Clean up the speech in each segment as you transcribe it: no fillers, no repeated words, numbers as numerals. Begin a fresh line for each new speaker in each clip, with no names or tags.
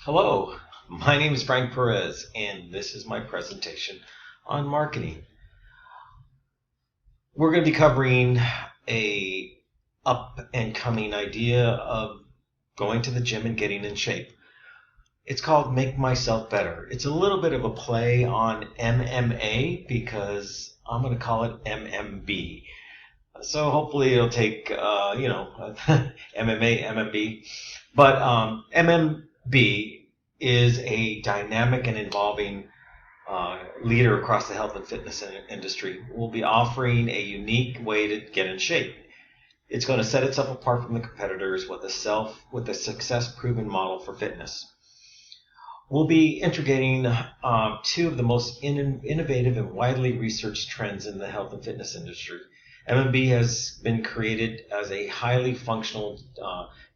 Hello, my name is Frank Perez, and this is my presentation on marketing. We're going to be covering a up and coming idea of going to the gym and getting in shape. It's called Make Myself Better. It's a little bit of a play on MMA because I'm going to call it MMB. So hopefully it'll take, MMA, MMB. But MMB is a dynamic and evolving leader across the health and fitness industry. Will be offering a unique way to get in shape. It's going to set itself apart from the competitors with a success-proven model for fitness. We'll be integrating two of the most innovative and widely researched trends in the health and fitness industry. MMB has been created as a highly functional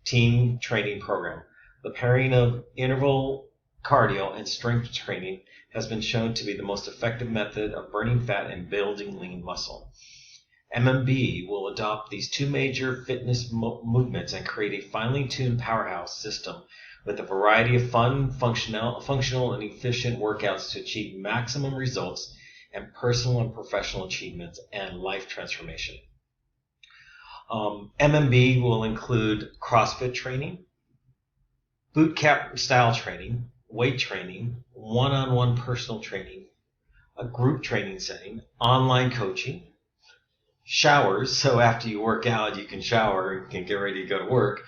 team training program. The pairing of interval cardio and strength training has been shown to be the most effective method of burning fat and building lean muscle. MMB will adopt these two major fitness movements and create a finely tuned powerhouse system with a variety of fun, functional, and efficient workouts to achieve maximum results and personal and professional achievements and life transformation. MMB will include CrossFit training, boot camp style training, weight training, one-on-one personal training, a group training setting, online coaching, showers, so after you work out you can shower and can get ready to go to work.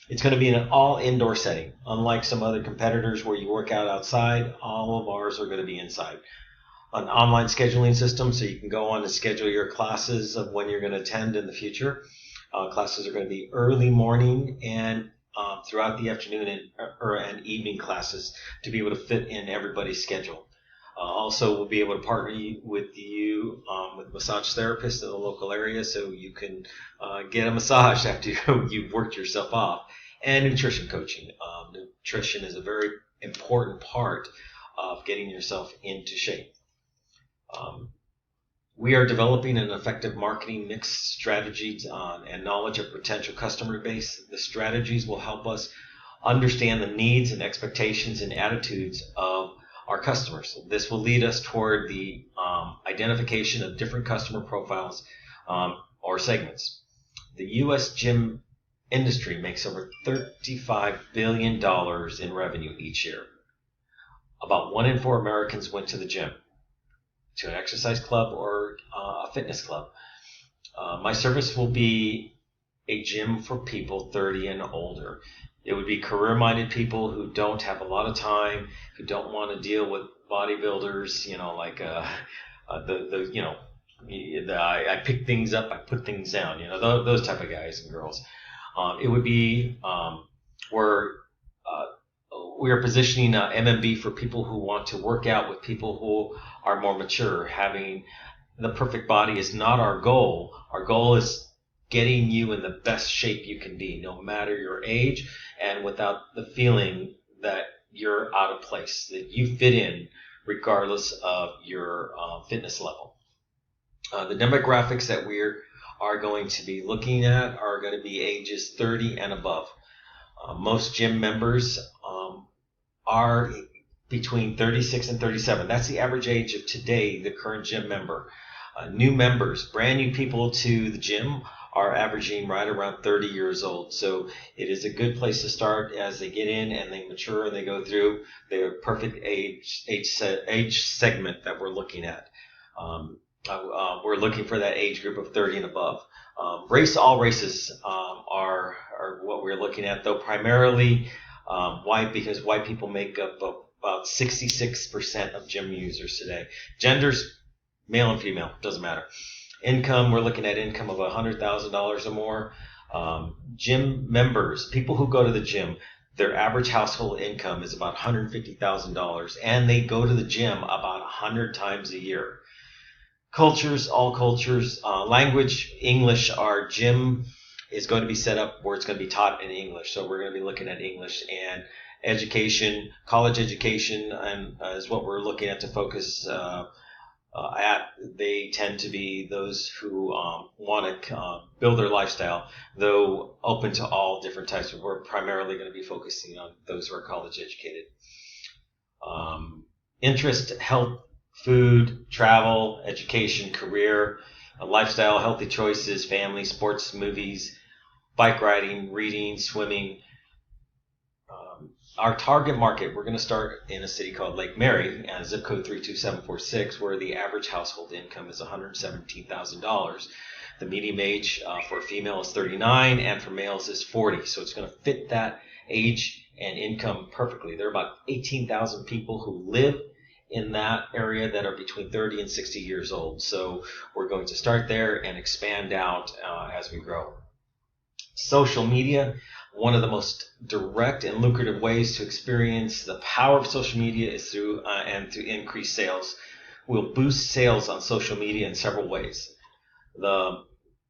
It's going to be in an all indoor setting. Unlike some other competitors where you work out outside, all of ours are going to be inside. An online scheduling system so you can go on and schedule your classes of when you're going to attend in the future. Classes are going to be early morning and throughout the afternoon and evening classes to be able to fit in everybody's schedule. Also, we'll be able to partner with massage therapists in the local area so you can get a massage after you've worked yourself off. And nutrition coaching. Nutrition is a very important part of getting yourself into shape. We are developing an effective marketing mix strategies and knowledge of potential customer base. The strategies will help us understand the needs and expectations and attitudes of our customers. This will lead us toward the identification of different customer profiles or segments. The U.S. gym industry makes over $35 billion in revenue each year. About 1 in 4 Americans went to the gym, to an exercise club or a fitness club. My service will be a gym for people 30 and older. It would be career-minded people who don't have a lot of time, who don't want to deal with bodybuilders, I pick things up, I put things down, those type of guys and girls. It would be we are positioning MMB for people who want to work out with people who are more mature. Having the perfect body is not our goal. Our goal is getting you in the best shape you can be, no matter your age, and without the feeling that you're out of place, that you fit in regardless of your fitness level. The demographics that we are going to be looking at are going to be ages 30 and above. Most gym members are between 36 and 37. That's the average age of today, the current gym member. New members, brand new people to the gym, are averaging right around 30 years old. So it is a good place to start as they get in and they mature and they go through their perfect age segment that we're looking at. We're looking for that age group of 30 and above. All races are what we're looking at, though primarily white, because white people make up about 66% of gym users today. Genders, male and female, doesn't matter. Income, we're looking at income of $100,000 or more. Gym members, people who go to the gym, their average household income is about $150,000, and they go to the gym about 100 times a year. Cultures, all cultures, language, English, our gym is going to be set up where it's going to be taught in English. So we're going to be looking at English, and education, college education, and is what we're looking at to focus They tend to be those who want to build their lifestyle, though open to all different types. We're primarily going to be focusing on those who are college educated. Interest, health, food, travel, education, career, lifestyle, healthy choices, family, sports, movies, bike riding, reading, swimming. Our target market, we're going to start in a city called Lake Mary, zip code 32746, where the average household income is $117,000. The median age for a female is 39, and for males is 40. So it's going to fit that age and income perfectly. There are about 18,000 people who live in that area that are between 30 and 60 years old. So we're going to start there and expand out as we grow. Social media, one of the most direct and lucrative ways to experience the power of social media is through and to increase sales. We'll boost sales on social media in several ways. The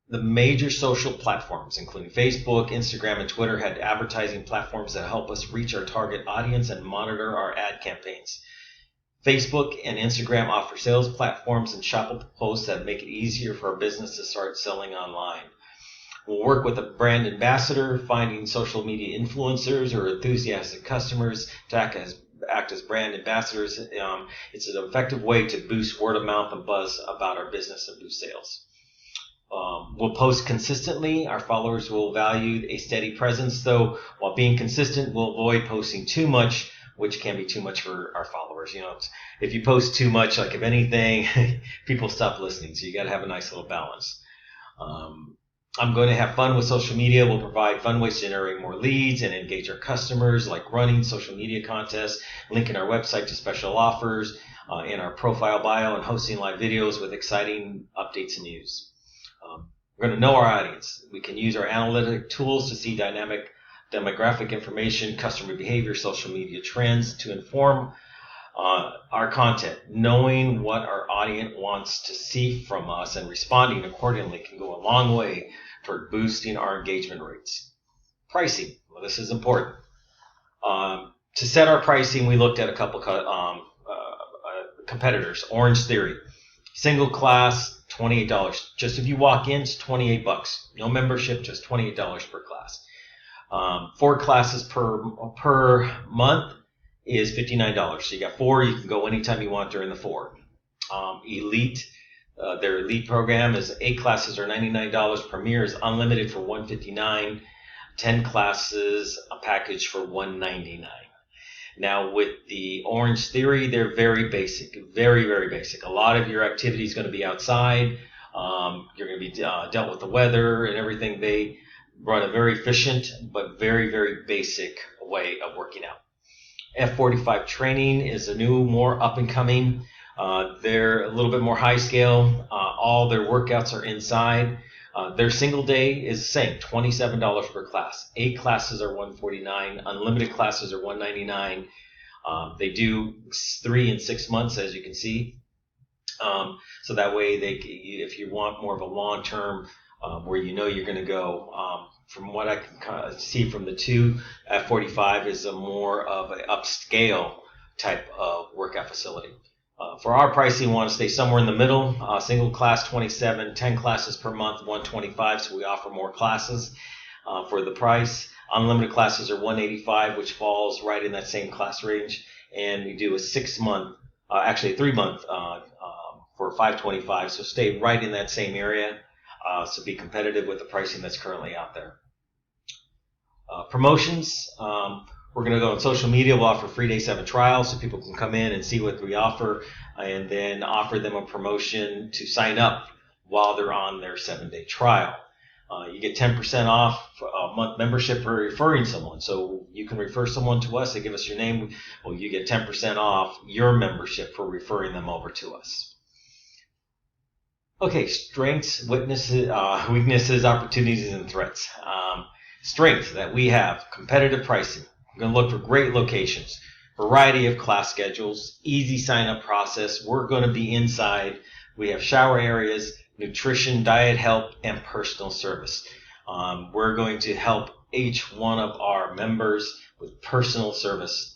major social platforms, including Facebook, Instagram, and Twitter, had advertising platforms that help us reach our target audience and monitor our ad campaigns. Facebook and Instagram offer sales platforms and shoppable posts that make it easier for our business to start selling online. We'll work with a brand ambassador, finding social media influencers or enthusiastic customers to act as brand ambassadors. It's an effective way to boost word of mouth and buzz about our business and boost sales. We'll post consistently. Our followers will value a steady presence, though while being consistent, we'll avoid posting too much, which can be too much for our followers. If you post too much, like if anything, people stop listening. So you got to have a nice little balance. I'm going to have fun with social media. We'll provide fun ways to generate more leads and engage our customers, like running social media contests, linking our website to special offers in our profile bio, and hosting live videos with exciting updates and news. We're going to know our audience. We can use our analytic tools to see dynamic demographic information, customer behavior, social media trends to inform our content. Knowing what our audience wants to see from us and responding accordingly can go a long way toward boosting our engagement rates. Pricing. Well, this is important. To set our pricing, we looked at a couple competitors. Orange Theory. Single class, $28. Just if you walk in, it's $28. No membership, just $28 per class. 4 classes per month is $59. So you got 4. You can go anytime you want during the 4. Elite, their elite program is 8 classes are $99. Premier is unlimited for $159. 10 classes, a package for $199. Now with the Orange Theory, they're very basic, very, very basic. A lot of your activity is going to be outside. You're going to be dealt with the weather and everything. They run a very efficient but very, very basic way of working out. F45 Training is a new, more up and coming. They're a little bit more high scale. All their workouts are inside. Their single day is the same, $27 per class. 8 classes are $149. Unlimited classes are $199. They do 3 and 6 months, as you can see. So that way, if you want more of a long term, where you know you're going to go. From what I can see from the 2, F45 is a more of an upscale type of workout facility. For our pricing, we want to stay somewhere in the middle. Single class, $27, 10 classes per month, $125. So we offer more classes for the price. Unlimited classes are $185, which falls right in that same class range. And we do a 6-month, actually a 3-month for $525. So stay right in that same area. So be competitive with the pricing that's currently out there. Promotions. We're going to go on social media. We'll offer free day 7 trials so people can come in and see what we offer, and then offer them a promotion to sign up while they're on their 7-day trial. You get 10% off a month membership for referring someone. So you can refer someone to us. They give us your name. Well, you get 10% off your membership for referring them over to us. Okay, strengths, weaknesses, opportunities, and threats. Strength that we have, competitive pricing. We're going to look for great locations, variety of class schedules, easy sign-up process. We're going to be inside. We have shower areas, nutrition, diet help, and personal service. We're going to help each one of our members with personal service.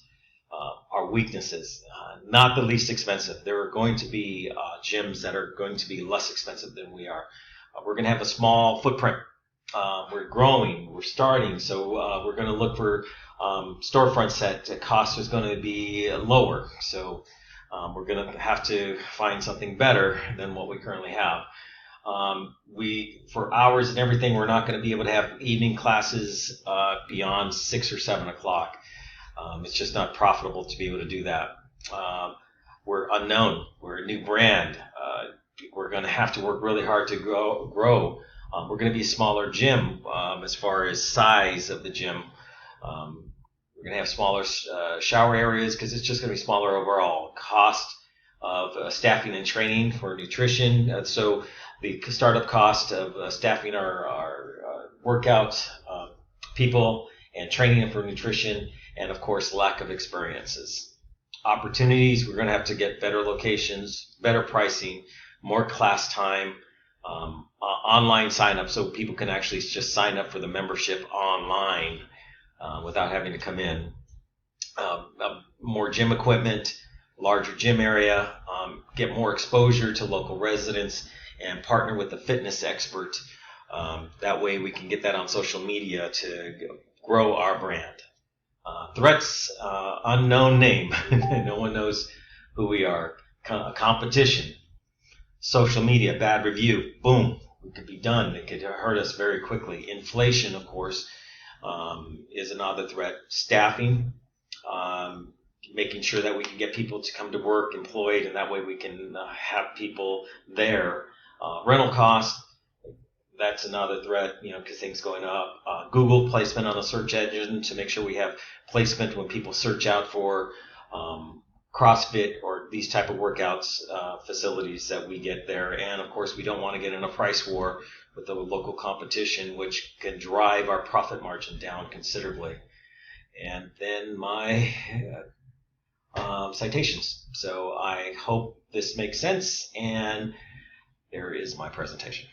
Our weaknesses. not the least expensive. There are going to be gyms that are going to be less expensive than we are. We're going to have a small footprint. We're growing, we're starting, so we're going to look for storefronts that cost is going to be lower. So we're going to have to find something better than what we currently have. For hours and everything, we're not going to be able to have evening classes beyond 6 or 7 o'clock. It's just not profitable to be able to do that. We're unknown. We're a new brand. We're going to have to work really hard to grow. We're going to be a smaller gym as far as size of the gym. We're going to have smaller shower areas because it's just going to be smaller overall. Cost of staffing and training for nutrition. So the startup cost of staffing our workout people and training them for nutrition, and of course lack of experiences. Opportunities, we're going to have to get better locations, better pricing, more class time, online sign up so people can actually just sign up for the membership online without having to come in. More gym equipment, larger gym area, get more exposure to local residents, and partner with a fitness expert. That way we can get that on social media to grow our brand. Threats, unknown name. No one knows who we are. Competition. Social media, bad review. Boom. It could be done. It could hurt us very quickly. Inflation, of course, is another threat. Staffing. Making sure that we can get people to come to work employed, and that way we can have people there. Rental costs. That's another threat, because things going up. Google placement on a search engine to make sure we have placement when people search out for CrossFit or these type of workouts facilities that we get there. And of course, we don't want to get in a price war with the local competition, which can drive our profit margin down considerably. And then my citations. So I hope this makes sense, and there is my presentation.